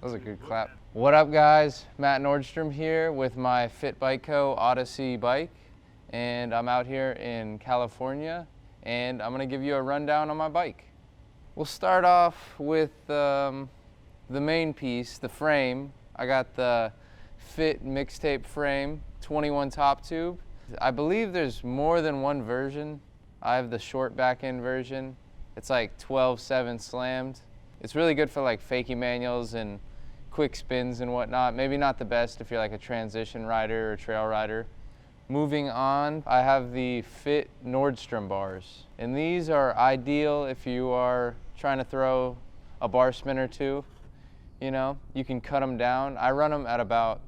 That was a good clap. What up, guys? Matt Nordstrom here with my Fit Bike Co. Odyssey bike, and I'm out here in California, and I'm gonna give you a rundown on my bike. We'll start off with the main piece, the frame. I got the Fit Mixtape frame, 21 top tube. I believe there's more than one version. I have the short back end version. It's like 12/7 slammed. It's really good for like fakie manuals and quick spins and whatnot. Maybe not the best if you're like a transition rider or trail rider. Moving on, I have the Fit Nordstrom bars. And these are ideal if you are trying to throw a bar spin or two. You know, you can cut them down. I run them at about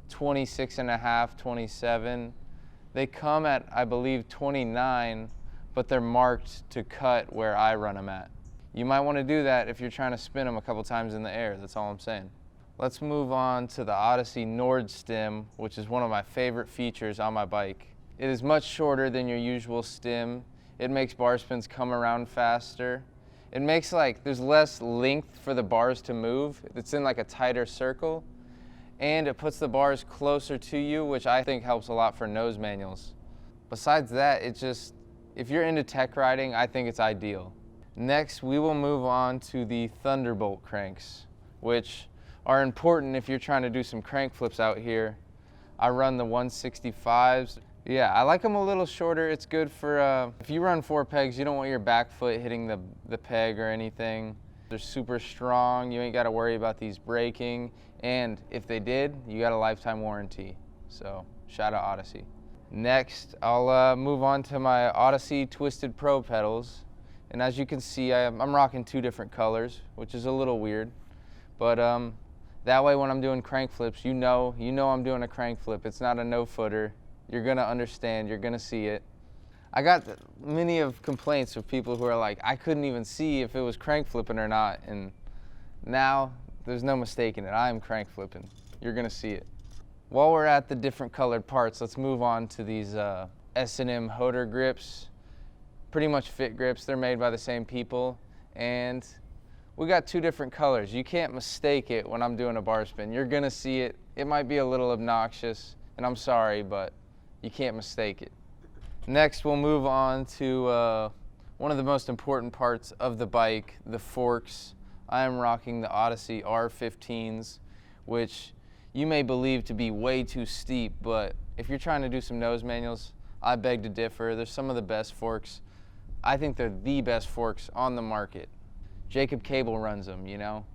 26.5, 27. They come at, I believe, 29, but they're marked to cut where I run them at. You might want to do that if you're trying to spin them a couple times in the air. That's all I'm saying. Let's move on to the Odyssey Nordstem, which is one of my favorite features on my bike. It is much shorter than your usual stem. It makes bar spins come around faster. It makes there's less length for the bars to move. It's in like a tighter circle. And it puts the bars closer to you, which I think helps a lot for nose manuals. Besides that, if you're into tech riding, I think it's ideal. Next, we will move on to the Thunderbolt cranks, which are important if you're trying to do some crank flips out here. I run the 165s. Yeah, I like them a little shorter. It's good for, if you run 4 pegs, you don't want your back foot hitting the peg or anything. They're super strong. You ain't got to worry about these breaking. And if they did, you got a lifetime warranty. So shout out Odyssey. Next, I'll move on to my Odyssey Twisted Pro pedals. And as you can see, I'm rocking 2 different colors, which is a little weird. But that way when I'm doing crank flips, you know I'm doing a crank flip. It's not a no-footer. You're gonna understand, you're gonna see it. I got many of complaints of people who are like, I couldn't even see if it was crank flipping or not. And now there's no mistaking it. I am crank flipping. You're gonna see it. While we're at the different colored parts, let's move on to these S&M Hoder grips. Pretty much fit grips. They're made by the same people. And we got 2 different colors. You can't mistake it when I'm doing a bar spin. You're gonna see it. It might be a little obnoxious, and I'm sorry, but you can't mistake it. Next, we'll move on to one of the most important parts of the bike, the forks. I am rocking the Odyssey R15s, which you may believe to be way too steep, but if you're trying to do some nose manuals, I beg to differ. They're some of the best forks. I think they're the best forks on the market. Jacob Cable runs them, you know?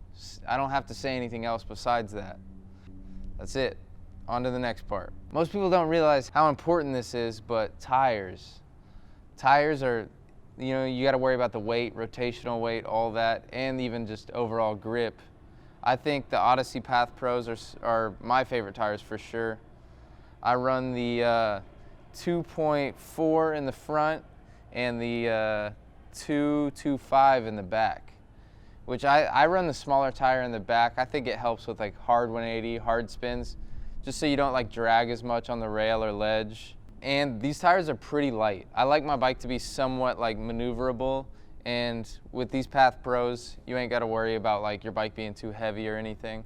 I don't have to say anything else besides that. That's it. On to the next part. Most people don't realize how important this is, but tires. Tires are, you gotta worry about the weight, rotational weight, all that, and even just overall grip. I think the Odyssey Path Pros are my favorite tires for sure. I run the 2.4 in the front and the 2.25 in the back. Which I run the smaller tire in the back. I think it helps with like hard 180, hard spins, just so you don't like drag as much on the rail or ledge. And these tires are pretty light. I like my bike to be somewhat like maneuverable, and with these Path Pros, you ain't gotta worry about like your bike being too heavy or anything.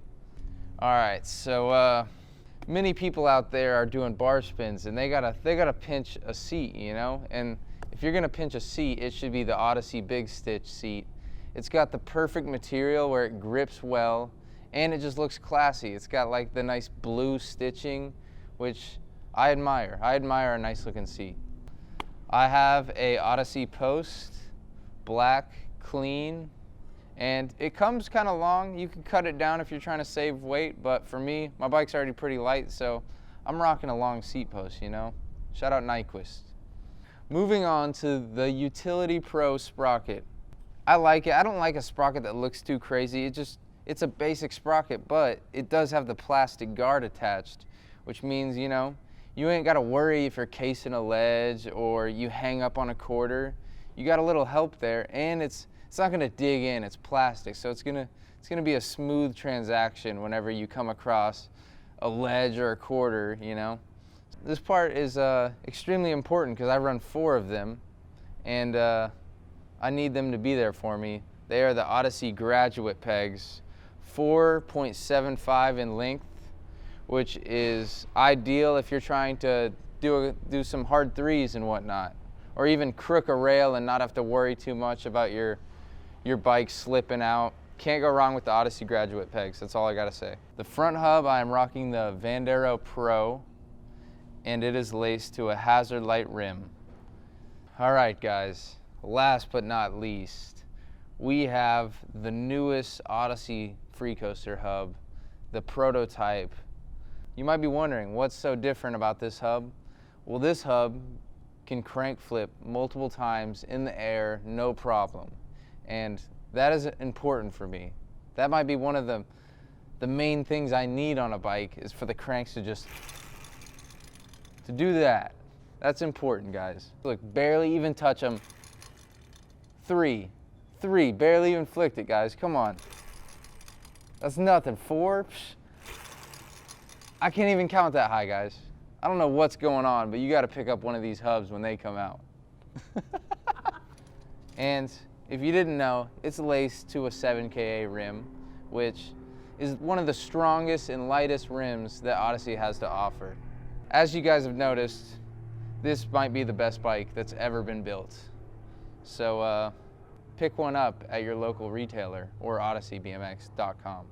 All right, so many people out there are doing bar spins, and they gotta pinch a seat, you know? And if you're gonna pinch a seat, it should be the Odyssey Big Stitch seat. It's got the perfect material where it grips well, and it just looks classy. It's got like the nice blue stitching, which I admire. I admire a nice looking seat. I have a Odyssey Post, black, clean, and it comes kind of long. You can cut it down if you're trying to save weight, but for me, my bike's already pretty light, so I'm rocking a long seat post, you know? Shout out Nyquist. Moving on to the Utility Pro Sprocket. I like it. I don't like a sprocket that looks too crazy. It's a basic sprocket, but it does have the plastic guard attached, which means, you ain't got to worry if you're casing a ledge or you hang up on a quarter. You got a little help there, and it's not going to dig in. It's plastic, so it's going to be a smooth transaction whenever you come across a ledge or a quarter, you know. This part is extremely important because I run 4 of them, and I need them to be there for me. They are the Odyssey graduate pegs, 4.75 in length, which is ideal if you're trying to do some hard threes and whatnot, or even crook a rail and not have to worry too much about your bike slipping out. Can't go wrong with the Odyssey graduate pegs, that's all I gotta say. The front hub, I am rocking the Vandero Pro, and it is laced to a Hazard Lite rim. All right guys, last but not least, we have the newest Odyssey Freecoaster hub, the prototype. You might be wondering, what's so different about this hub? Well, this hub can crank flip multiple times in the air, no problem. And that is important for me. That might be one of the main things I need on a bike, is for the cranks to do that. That's important, guys. Look, barely even touch them. Three, barely even flicked it, guys, come on. That's nothing. 4, I can't even count that high, guys. I don't know what's going on, but you gotta pick up one of these hubs when they come out. And if you didn't know, it's laced to a 7KA rim, which is one of the strongest and lightest rims that Odyssey has to offer. As you guys have noticed, this might be the best bike that's ever been built. So pick one up at your local retailer or odysseybmx.com.